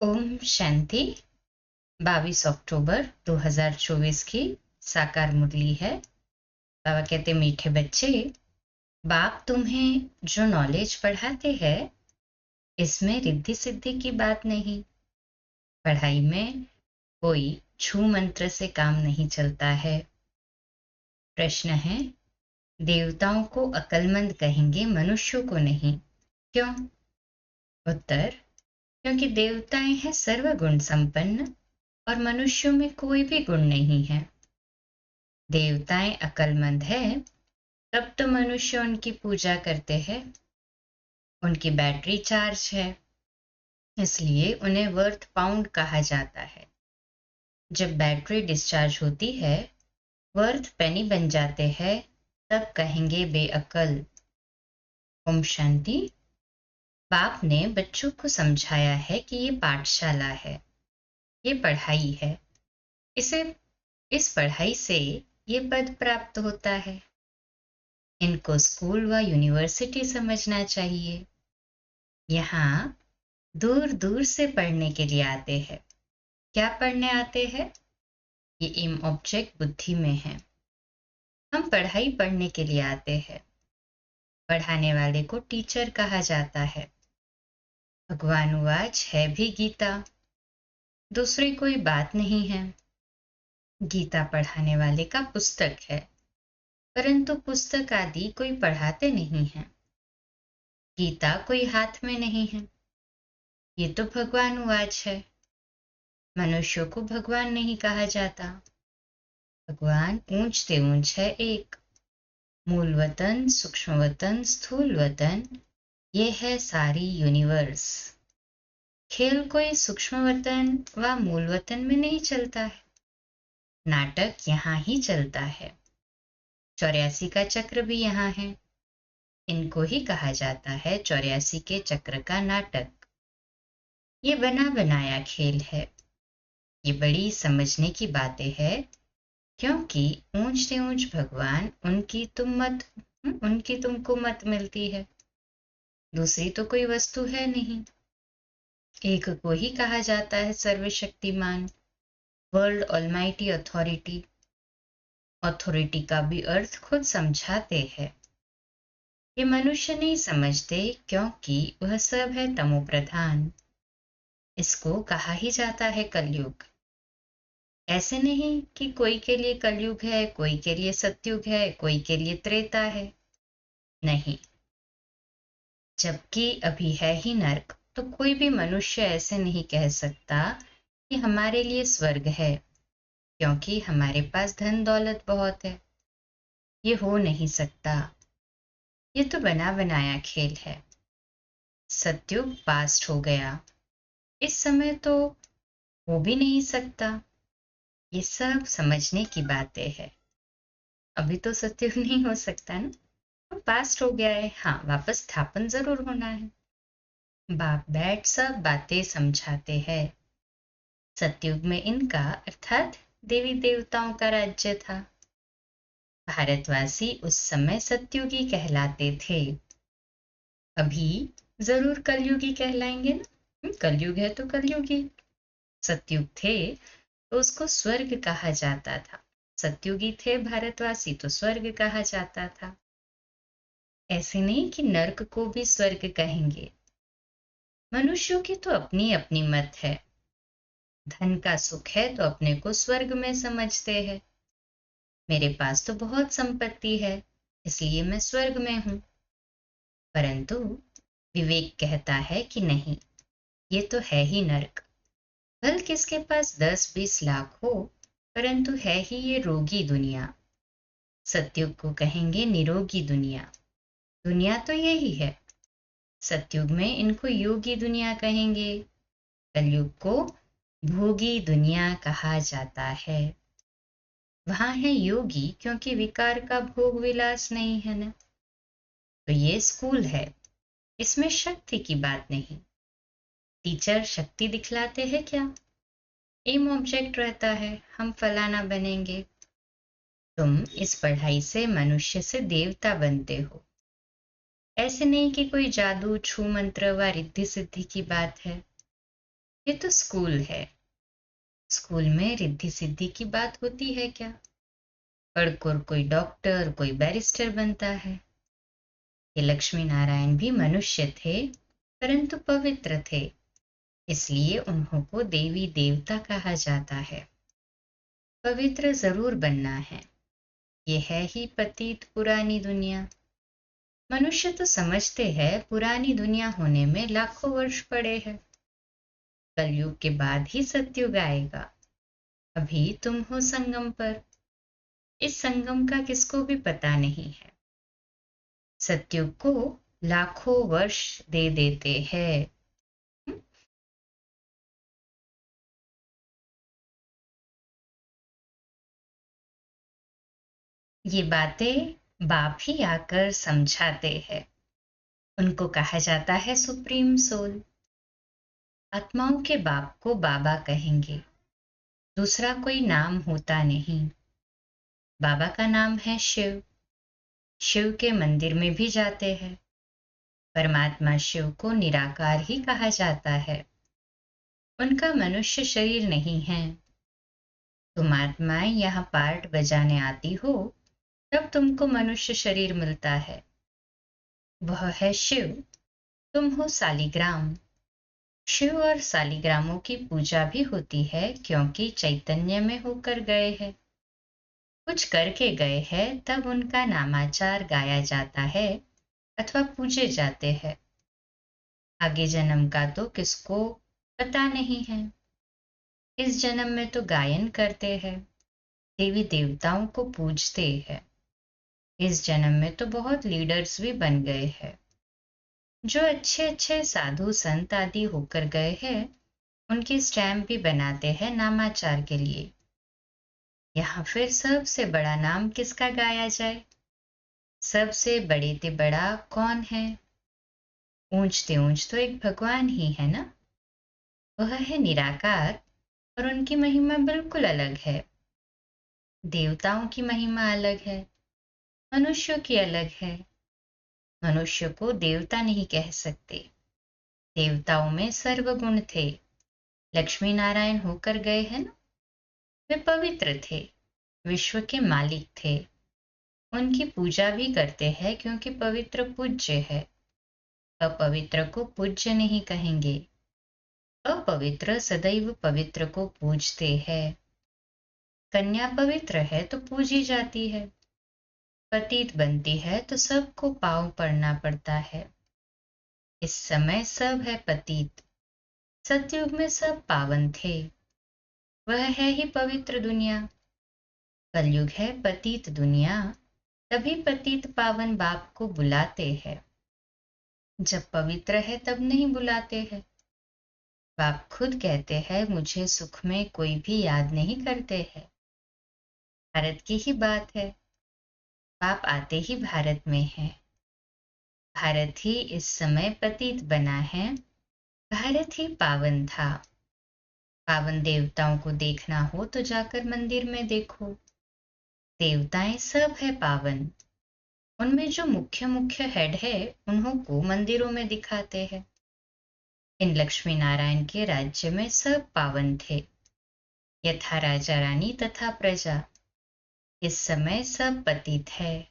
ओम शांति। 22 अक्टूबर 2024 की साकार मुरली है। बाबा कहते मीठे बच्चे, बाप तुम्हें जो नॉलेज पढ़ाते हैं इसमें रिद्धि सिद्धि की बात नहीं। पढ़ाई में कोई छू मंत्र से काम नहीं चलता है। प्रश्न है, देवताओं को अक्लमंद कहेंगे, मनुष्यों को नहीं, क्यों? उत्तर, क्योंकि देवताएं हैं सर्वगुण संपन्न और मनुष्यों में कोई भी गुण नहीं है। देवताएं अक्लमंद है तब तो मनुष्य उनकी पूजा करते हैं। उनकी बैटरी चार्ज है, इसलिए उन्हें वर्थ पाउंड कहा जाता है। जब बैटरी डिस्चार्ज होती है, वर्थ पेनी बन जाते हैं, तब कहेंगे बेअक्ल। ओम शांति। बाप ने बच्चों को समझाया है कि ये पाठशाला है, ये पढ़ाई है। इस पढ़ाई से ये पद प्राप्त होता है। इनको स्कूल व यूनिवर्सिटी समझना चाहिए। यहाँ दूर दूर से पढ़ने के लिए आते हैं। क्या पढ़ने आते हैं? ये एम ऑब्जेक्ट बुद्धि में है। हम पढ़ाई पढ़ने के लिए आते हैं। पढ़ाने वाले को टीचर कहा जाता है। भगवान वाच है भी गीता, दूसरी कोई बात नहीं है। गीता पढ़ाने वाले का पुस्तक है, परंतु पुस्तक आदि कोई पढ़ाते नहीं है। गीता कोई हाथ में नहीं है। ये तो भगवान वाच है। मनुष्यों को भगवान नहीं कहा जाता। भगवान ऊंच से ऊंच है एक। मूल वतन, सूक्ष्म वतन, स्थूल वतन, ये है सारी यूनिवर्स। खेल कोई सूक्ष्म वतन व मूल वतन में नहीं चलता है। नाटक यहाँ ही चलता है। 84 का चक्र भी यहाँ है। इनको ही कहा जाता है 84 के चक्र का नाटक। ये बना बनाया खेल है। ये बड़ी समझने की बातें है, क्योंकि ऊंच से ऊंच भगवान उनकी तुमको मत मिलती है। दूसरी तो कोई वस्तु है नहीं। एक को ही कहा जाता है सर्वशक्तिमान, वर्ल्ड ऑलमाइटी अथॉरिटी। अथॉरिटी का भी अर्थ खुद समझाते हैं। ये मनुष्य नहीं समझते, क्योंकि वह सब है तमो प्रधान। इसको कहा ही जाता है कलयुग। ऐसे नहीं कि कोई के लिए कलयुग है, कोई के लिए सतयुग है, कोई के लिए त्रेता है। नहीं, जबकि अभी है ही नर्क, तो कोई भी मनुष्य ऐसे नहीं कह सकता कि हमारे लिए स्वर्ग है, क्योंकि हमारे पास धन दौलत बहुत है। ये हो नहीं सकता। ये तो बना बनाया खेल है। सतयुग पास्ट हो गया, इस समय तो हो भी नहीं सकता। ये सब समझने की बातें है। अभी तो सतयुग नहीं हो सकता ना, तो पास्ट हो गया है। हाँ, वापस स्थापन जरूर होना है। बाप बैठ सब बातें समझाते हैं। सतयुग में इनका अर्थात देवी देवताओं का राज्य था। भारतवासी उस समय सतयुगी कहलाते थे। अभी जरूर कलयुगी कहलाएंगे ना। कलयुग है तो कलयुगी। सतयुग थे तो उसको स्वर्ग कहा जाता था। सतयुगी थे भारतवासी तो स्वर्ग कहा जाता था। ऐसे नहीं कि नर्क को भी स्वर्ग कहेंगे। मनुष्यों की तो अपनी अपनी मत है। धन का सुख है तो अपने को स्वर्ग में समझते हैं। मेरे पास तो बहुत संपत्ति है, इसलिए मैं स्वर्ग में हूं। परंतु विवेक कहता है कि नहीं, ये तो है ही नर्क। भल किसके पास 10-20 लाख हो, परंतु है ही ये रोगी दुनिया। सतयुग को कहेंगे निरोगी दुनिया। दुनिया तो यही है। सतयुग में इनको योगी दुनिया कहेंगे। कलयुग को भोगी दुनिया कहा जाता है। वहां है योगी, क्योंकि विकार का भोग विलास नहीं है ना। तो ये स्कूल है, इसमें शक्ति की बात नहीं। टीचर शक्ति दिखलाते हैं क्या? एम ऑब्जेक्ट रहता है, हम फलाना बनेंगे। तुम इस पढ़ाई से मनुष्य से देवता बनते हो। ऐसे नहीं कि कोई जादू छू मंत्र व रिद्धि सिद्धि की बात है। ये तो स्कूल है। स्कूल में रिद्धि सिद्धि की बात होती है क्या? पढ़कर कोई डॉक्टर, कोई बैरिस्टर बनता है। ये लक्ष्मी नारायण भी मनुष्य थे, परंतु पवित्र थे, इसलिए उन्हों को देवी देवता कहा जाता है। पवित्र जरूर बनना है। ये है ही पतित पुरानी दुनिया। मनुष्य तो समझते हैं पुरानी दुनिया होने में लाखों वर्ष पड़े हैं। कलयुग के बाद ही सतयुग आएगा। अभी तुम हो संगम पर। इस संगम का किसको भी पता नहीं है। सतयुग को लाखों वर्ष दे देते हैं। ये बातें बाप ही आकर समझाते हैं। उनको कहा जाता है सुप्रीम सोल। आत्माओं के बाप को बाबा कहेंगे। दूसरा कोई नाम होता नहीं। बाबा का नाम है शिव। शिव के मंदिर में भी जाते हैं। परमात्मा शिव को निराकार ही कहा जाता है। उनका मनुष्य शरीर नहीं है। तुम आत्माएं यहाँ पार्ट बजाने आती हो, तब तुमको मनुष्य शरीर मिलता है। वह है शिव। तुम हो सालिग्राम। शिव और सालिग्रामों की पूजा भी होती है, क्योंकि चैतन्य में होकर गए हैं। कुछ करके गए हैं, तब उनका नामाचार गाया जाता है अथवा पूजे जाते हैं। आगे जन्म का तो किसको पता नहीं है। इस जन्म में तो गायन करते हैं, देवी देवताओं को पूजते हैं। इस जन्म में तो बहुत लीडर्स भी बन गए हैं। जो अच्छे अच्छे साधु संत आदि होकर गए हैं, उनकी स्टैम्प भी बनाते हैं नामाचार के लिए। यहाँ फिर सबसे बड़ा नाम किसका गाया जाए? सबसे बड़े ते बड़ा कौन है? ऊंचते ऊंच तो एक भगवान ही है ना। वह है निराकार, और उनकी महिमा बिल्कुल अलग है। देवताओं की महिमा अलग है, मनुष्यों की अलग है। मनुष्य को देवता नहीं कह सकते। देवताओं में सर्वगुण थे। लक्ष्मी नारायण होकर गए हैं ना। वे पवित्र थे, विश्व के मालिक थे। उनकी पूजा भी करते हैं, क्योंकि पवित्र पूज्य है। अपवित्र को पूज्य नहीं कहेंगे। अपवित्र सदैव पवित्र को पूजते हैं। कन्या पवित्र है तो पूजी जाती है। पतित बनती है तो सबको पाँव पड़ना पड़ता है। इस समय सब है पतित। सतयुग में सब पावन थे। वह है ही पवित्र दुनिया। कलयुग है पतित दुनिया। तभी पतित पावन बाप को बुलाते हैं। जब पवित्र है तब नहीं बुलाते हैं। बाप खुद कहते हैं, मुझे सुख में कोई भी याद नहीं करते हैं। भारत की ही बात है। बाप आते ही भारत में है। भारत ही इस समय पतित बना है। भारत ही पावन था। पावन देवताओं को देखना हो तो जाकर मंदिर में देखो। देवताएं सब है पावन। उनमें जो मुख्य मुख्य हेड है, उन्हों को मंदिरों में दिखाते हैं। इन लक्ष्मी नारायण के राज्य में सब पावन थे, यथा राजा रानी तथा प्रजा। इस समय सब पतित है।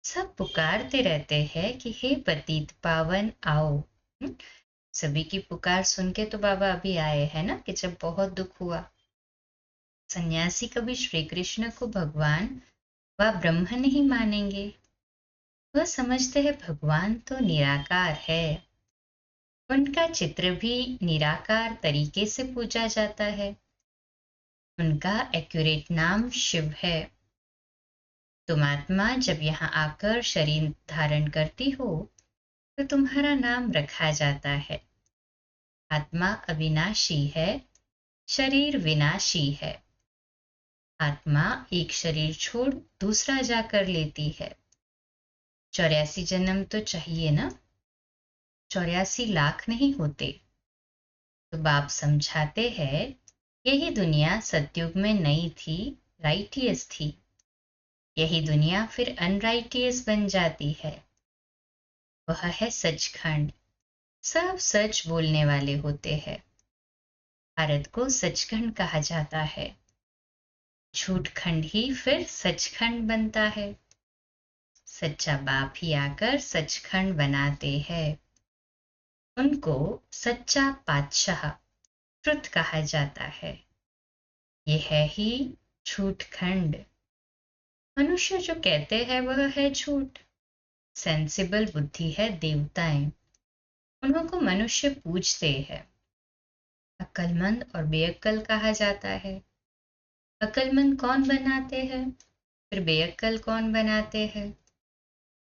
सब पुकारते रहते हैं कि हे पतित पावन आओ। सभी की पुकार सुन के तो बाबा अभी आए हैं ना, कि जब बहुत दुख हुआ। सन्यासी कभी श्री कृष्ण को भगवान व ब्रह्म नहीं मानेंगे। वह समझते हैं भगवान तो निराकार है। उनका चित्र भी निराकार तरीके से पूजा जाता है। उनका एक्यूरेट नाम शिव है। तुम आत्मा जब यहाँ आकर शरीर धारण करती हो, तो तुम्हारा नाम रखा जाता है। आत्मा अविनाशी है, शरीर विनाशी है। आत्मा एक शरीर छोड़ दूसरा जाकर लेती है। 84 जन्म तो चाहिए ना। 84 लाख नहीं होते। तो बाप समझाते हैं, यही दुनिया सतयुग में नई थी, राइटियस थी। यही दुनिया फिर अनराइटियस बन जाती है। वह है सचखंड। सब सच बोलने वाले होते हैं। भारत को सचखंड कहा जाता है। झूठखंड ही फिर सचखंड बनता है। सच्चा बाप ही आकर सचखंड बनाते हैं। उनको सच्चा पातशाह ट्रुथ कहा जाता है। ये है ही झूठखंड। मनुष्य जो कहते हैं वह है झूठ। सेंसिबल बुद्धि है देवताएं, उन्हों को मनुष्य पूजते हैं। अक्लमंद और बेअक्ल कहा जाता है। अक्लमंद कौन बनाते हैं, फिर बेअक्ल कौन बनाते हैं,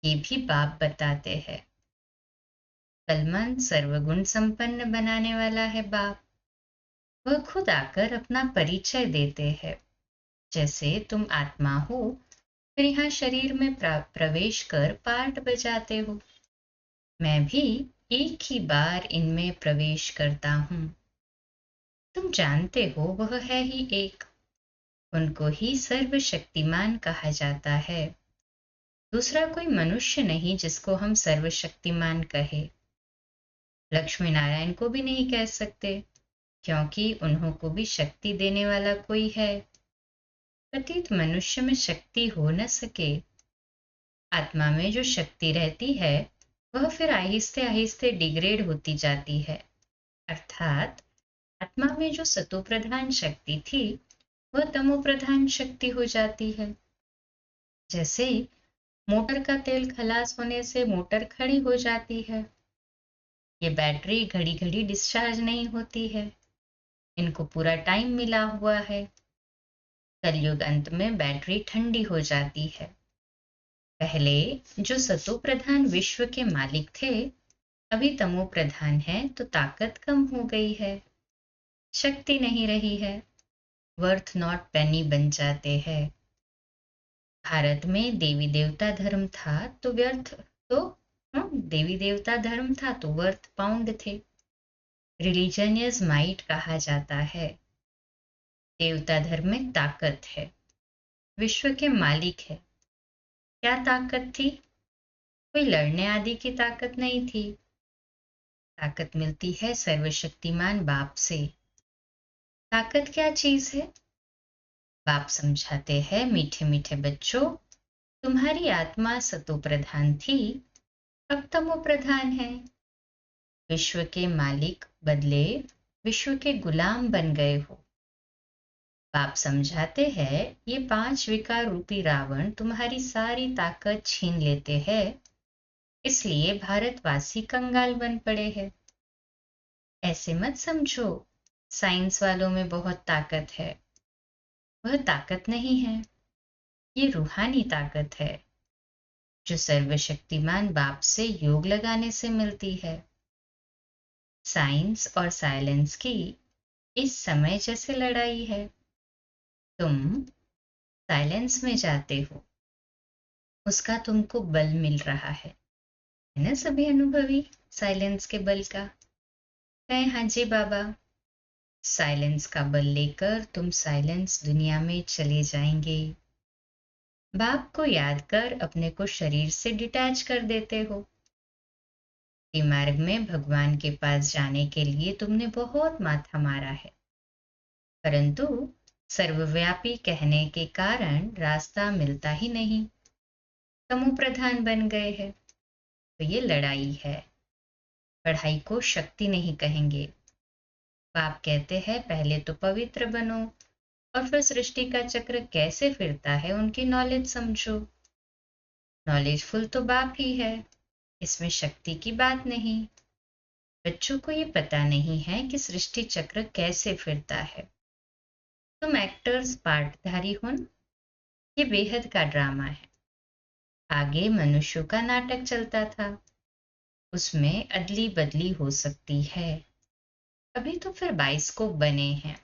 ये भी बाप बताते हैं। अक्लमंद सर्वगुण संपन्न बनाने वाला है बाप। वह खुद आकर अपना परिचय देते हैं। जैसे तुम आत्मा हो, फिर यहाँ शरीर में प्रवेश कर पार्ट बजाते हो। मैं भी एक ही बार इनमें प्रवेश करता हूँ। तुम जानते हो वह है ही एक। उनको ही सर्वशक्तिमान कहा जाता है। दूसरा कोई मनुष्य नहीं जिसको हम सर्वशक्तिमान कहे। लक्ष्मी नारायण को भी नहीं कह सकते, क्योंकि उन्हों को भी शक्ति देने वाला कोई है। प्रतीत मनुष्य में शक्ति हो न सके। आत्मा में जो शक्ति रहती है वह फिर आहिस्ते आहिस्ते डिग्रेड होती जाती है। अर्थात आत्मा में जो सतोप्रधान शक्ति थी वह तमोप्रधान शक्ति हो जाती है। जैसे मोटर का तेल खलास होने से मोटर खड़ी हो जाती है। ये बैटरी घड़ी घड़ी डिस्चार्ज नहीं होती है, इनको पूरा टाइम मिला हुआ है। कलयुग अंत में बैटरी ठंडी हो जाती है। पहले जो सतो प्रधान विश्व के मालिक थे, अभी तमो प्रधान है तो ताकत कम हो गई है, शक्ति नहीं रही है, वर्थ नॉट पेनी बन जाते हैं। भारत में देवी देवता धर्म था तो व्यर्थ तो देवी देवता धर्म था तो वर्थ पाउंड थे। रिलीजन इज माइट कहा जाता है। देवता धर्म में ताकत है, विश्व के मालिक है। क्या ताकत थी? कोई लड़ने आदि की ताकत नहीं थी। ताकत मिलती है सर्वशक्तिमान बाप से। ताकत क्या चीज है? बाप समझाते हैं, मीठे मीठे बच्चों, तुम्हारी आत्मा सतो प्रधान थी, अब तमो प्रधान है। विश्व के मालिक बदले विश्व के गुलाम बन गए हो। बाप समझाते हैं, ये 5 विकार रूपी रावण तुम्हारी सारी ताकत छीन लेते हैं, इसलिए भारतवासी कंगाल बन पड़े हैं। ऐसे मत समझो साइंस वालों में बहुत ताकत है। वह ताकत नहीं है, ये रूहानी ताकत है जो सर्वशक्तिमान बाप से योग लगाने से मिलती है। साइंस और साइलेंस की इस समय जैसे लड़ाई है। तुम साइलेंस में जाते हो, उसका तुमको बल मिल रहा है ना? सभी अनुभवी साइलेंस के बल का कहें हाँ जी बाबा। साइलेंस का बल लेकर तुम साइलेंस दुनिया में चले जाएंगे। बाप को याद कर अपने को शरीर से डिटैच कर देते हो। मार्ग में भगवान के पास जाने के लिए तुमने बहुत माथा मारा है, परंतु सर्वव्यापी कहने के कारण रास्ता मिलता ही नहीं। तमो प्रधान बन गए हैं, तो ये लड़ाई है। पढ़ाई को शक्ति नहीं कहेंगे। बाप कहते हैं पहले तो पवित्र बनो और फिर सृष्टि का चक्र कैसे फिरता है उनकी नॉलेज समझो। नॉलेजफुल तो बाप ही है, इसमें शक्ति की बात नहीं। बच्चों को ये पता नहीं है कि सृष्टि चक्र कैसे फिरता है। तुम एक्टर्स पार्टधारी हो न? ये बेहद का ड्रामा है। आगे मनुष्यों का नाटक चलता था, उसमें अदली बदली हो सकती है। अभी तो फिर बाइस्कोप बने हैं।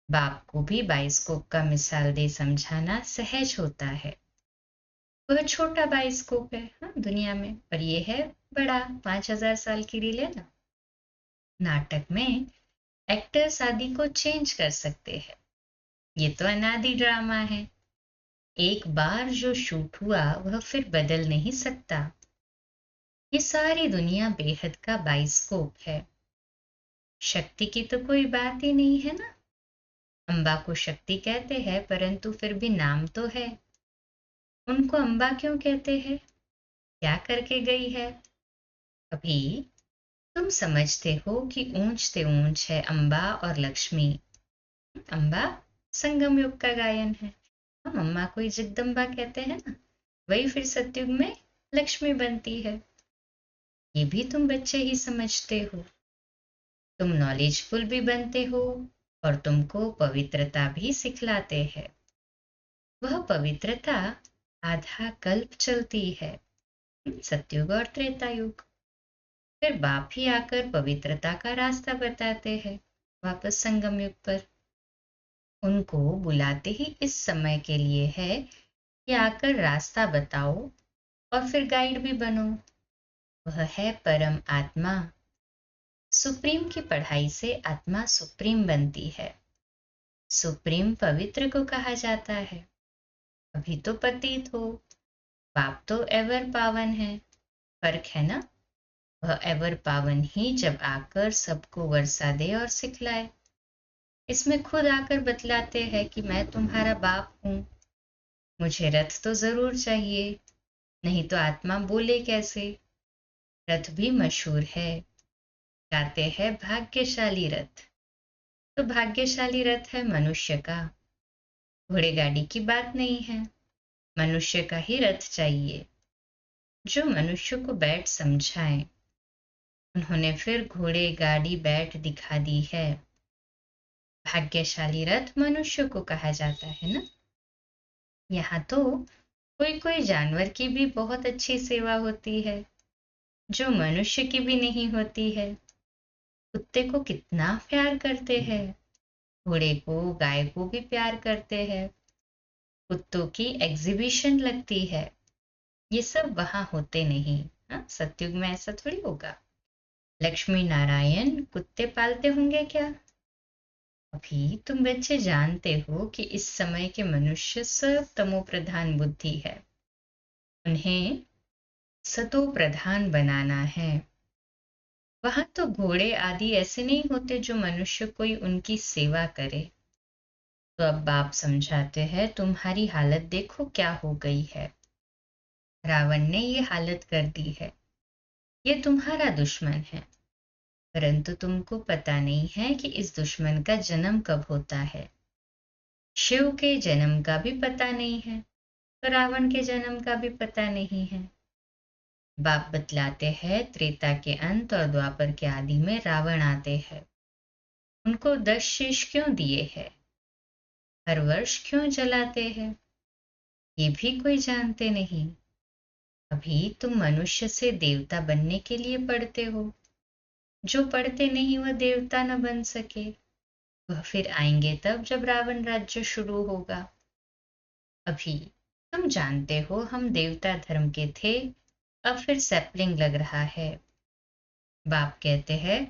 बाप को भी बाइस्कोप का मिसाल दे समझाना सहज होता है। वह छोटा बाइस्कोप है हाँ दुनिया में, पर यह है बड़ा, 5000 साल की रील है ना। नाटक में एक्टर्स आदि को चेंज कर सकते हैं, ये तो अनादि ड्रामा है। एक बार जो शूट हुआ वह फिर बदल नहीं सकता। ये सारी दुनिया बेहद का बाइस्कोप है। शक्ति की तो कोई बात ही नहीं है ना। अम्बा को शक्ति कहते हैं, परंतु फिर भी नाम तो है। उनको अम्बा क्यों कहते हैं? क्या करके गई है? अभी तुम समझते हो कि ऊंच से ऊंच है अम्बा और लक्ष्मी। अम्बा संगम युग का गायन है। हम अम्मा को ही जगदम्बा कहते हैं ना, वही फिर सतयुग में लक्ष्मी बनती है। ये भी तुम बच्चे ही समझते हो। तुम नॉलेजफुल भी बनते हो और तुमको पवित्रता भी सिखलाते हैं। वह पवित्रता आधा कल्प चलती है, सतयुग और त्रेता युग। फिर बाप ही आकर पवित्रता का रास्ता बताते हैं वापस संगम युग पर। उनको बुलाते ही इस समय के लिए है कि आकर रास्ता बताओ और फिर गाइड भी बनो। वह है परम आत्मा। सुप्रीम की पढ़ाई से आत्मा सुप्रीम बनती है। सुप्रीम पवित्र को कहा जाता है। अभी तो पतित हो, बाप तो एवर पावन है। फर्क है ना। वह एवर पावन ही जब आकर सबको वर्षा दे और सिखलाए। इसमें खुद आकर बतलाते हैं कि मैं तुम्हारा बाप हूं। मुझे रथ तो जरूर चाहिए, नहीं तो आत्मा बोले कैसे। रथ भी मशहूर है, गाते हैं भाग्यशाली रथ। तो भाग्यशाली रथ है मनुष्य का। घोड़े गाड़ी की बात नहीं है, मनुष्य का ही रथ चाहिए, जो मनुष्य को बैठ समझाए। उन्होंने फिर घोड़े गाड़ी बैठ दिखा दी है। भाग्यशाली रथ मनुष्य को कहा जाता है ना। यहाँ तो कोई कोई जानवर की भी बहुत अच्छी सेवा होती है, जो मनुष्य की भी नहीं होती है। कुत्ते को कितना प्यार करते हैं, घोड़े को गाय को भी प्यार करते हैं। कुत्तों की एग्जीबिशन लगती है। ये सब वहां होते नहीं। हाँ, सतयुग में ऐसा थोड़ी होगा। लक्ष्मी नारायण कुत्ते पालते होंगे क्या? अभी तुम बच्चे जानते हो कि इस समय के मनुष्य सब तमो प्रधान बुद्धि है। उन्हें सतो प्रधान बनाना है। वहां तो घोड़े आदि ऐसे नहीं होते जो मनुष्य कोई उनकी सेवा करे। तो अब बाप समझाते हैं, तुम्हारी हालत देखो क्या हो गई है। रावण ने ये हालत कर दी है। ये तुम्हारा दुश्मन है, परंतु तुमको पता नहीं है कि इस दुश्मन का जन्म कब होता है। शिव के जन्म का भी पता नहीं है, तो रावण के जन्म का भी पता नहीं है। बाप बतलाते हैं, त्रेता के अंत और द्वापर के आदि में रावण आते हैं। उनको 10 शीश क्यों दिए हैं, हर वर्ष क्यों जलाते हैं, ये भी कोई जानते नहीं। अभी तुम मनुष्य से देवता बनने के लिए पढ़ते हो। जो पढ़ते नहीं वह देवता न बन सके। वह फिर आएंगे तब जब रावण राज्य शुरू होगा। अभी तुम जानते हो हम देवता धर्म के थे, अब फिर सैपलिंग लग रहा है। बाप कहते हैं,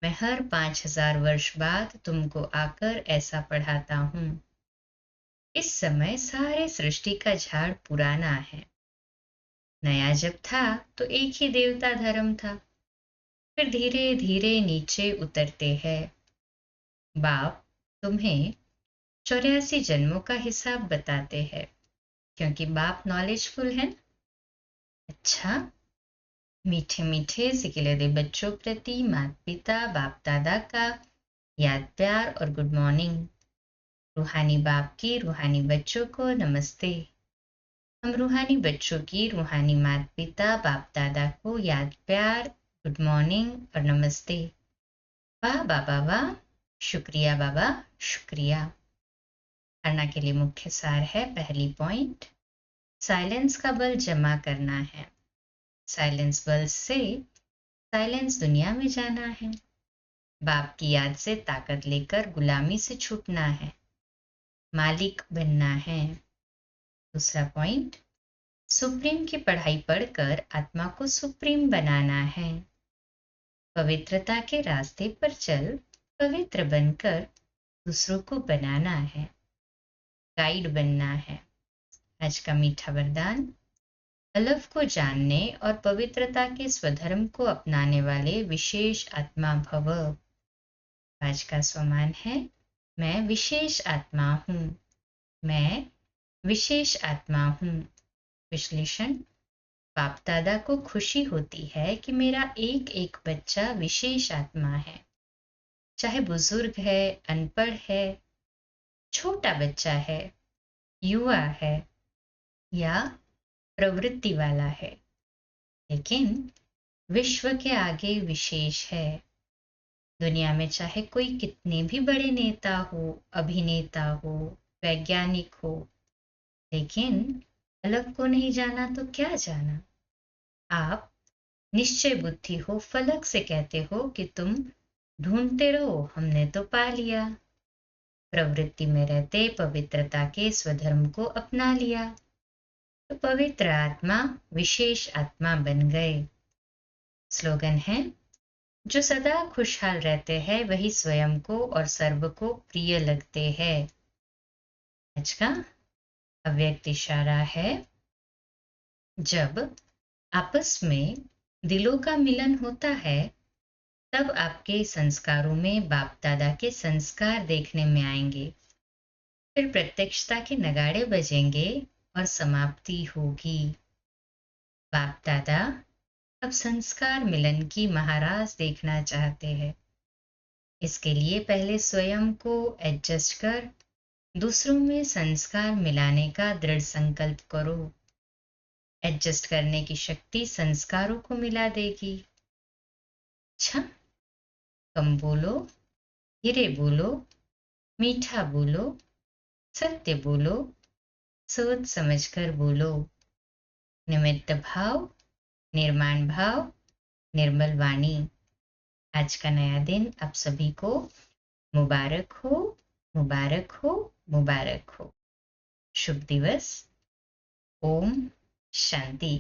मैं हर 5000 वर्ष बाद तुमको आकर ऐसा पढ़ाता हूं। इस समय सारे सृष्टि का झाड़ पुराना है। नया जब था तो एक ही देवता धर्म था, फिर धीरे धीरे नीचे उतरते हैं। बाप तुम्हें 84 जन्मों का हिसाब बताते हैं, क्योंकि बाप नॉलेजफुल है। अच्छा, मीठे मीठे सिकिले दे बच्चों प्रति माता पिता बाप दादा का याद प्यार और गुड मॉर्निंग। रूहानी बाप की रूहानी बच्चों को नमस्ते। हम रूहानी बच्चों की रूहानी माता पिता बाप दादा को याद प्यार, गुड मॉर्निंग और नमस्ते। वाह बाबा वाह, शुक्रिया बाबा शुक्रिया। करना के लिए मुख्य सार है, पहली पॉइंट, साइलेंस का बल जमा करना है। साइलेंस बल से साइलेंस दुनिया में जाना है। बाप की याद से ताकत लेकर गुलामी से छूटना है, मालिक बनना है। दूसरा पॉइंट, सुप्रीम की पढ़ाई पढ़कर आत्मा को सुप्रीम बनाना है। पवित्रता के रास्ते पर चल पवित्र बनकर दूसरों को बनाना है, गाइड बनना है। आज का मीठा वरदान, अलफ को जानने और पवित्रता के स्वधर्म को अपनाने वाले विशेष आत्मा भव। आज का स्वमान है मैं विशेष आत्मा हूँ। मैं विशेष आत्मा हूँ। विश्लेषण। बाप दादा को खुशी होती है कि मेरा एक एक बच्चा विशेष आत्मा है, चाहे बुजुर्ग है, अनपढ़ है, छोटा बच्चा है, युवा है या प्रवृत्ति वाला है, लेकिन विश्व के आगे विशेष है। दुनिया में चाहे कोई कितने भी बड़े नेता हो, अभिनेता हो, वैज्ञानिक हो, लेकिन फलक को नहीं जाना तो क्या जाना। आप निश्चय बुद्धि हो, फलक से कहते हो कि तुम ढूंढते रहो, हमने तो पा लिया। प्रवृत्ति में रहते पवित्रता के स्वधर्म को अपना लिया, तो पवित्र आत्मा विशेष आत्मा बन गए। स्लोगन है जो सदा खुशहाल रहते हैं वही स्वयं को और सर्व को प्रिय लगते हैं। आज का अव्यक्त इशारा है जब आपस में दिलों का मिलन होता है तब आपके संस्कारों में बाप दादा के संस्कार देखने में आएंगे, फिर प्रत्यक्षता के नगाड़े बजेंगे और समाप्ति होगी। बाप दादा अब संस्कार मिलन की महाराज देखना चाहते हैं। इसके लिए पहले स्वयं को एडजस्ट कर दूसरों में संस्कार मिलाने का दृढ़ संकल्प करो। एडजस्ट करने की शक्ति संस्कारों को मिला देगी। अच्छा, कम बोलो, धीरे बोलो, मीठा बोलो, सत्य बोलो, सोच समझकर बोलो। निमित्त भाव, निर्माण भाव, निर्मल वाणी। आज का नया दिन आप सभी को मुबारक हो, मुबारक हो, मुबारक हो। शुभ दिवस। ओम शांति।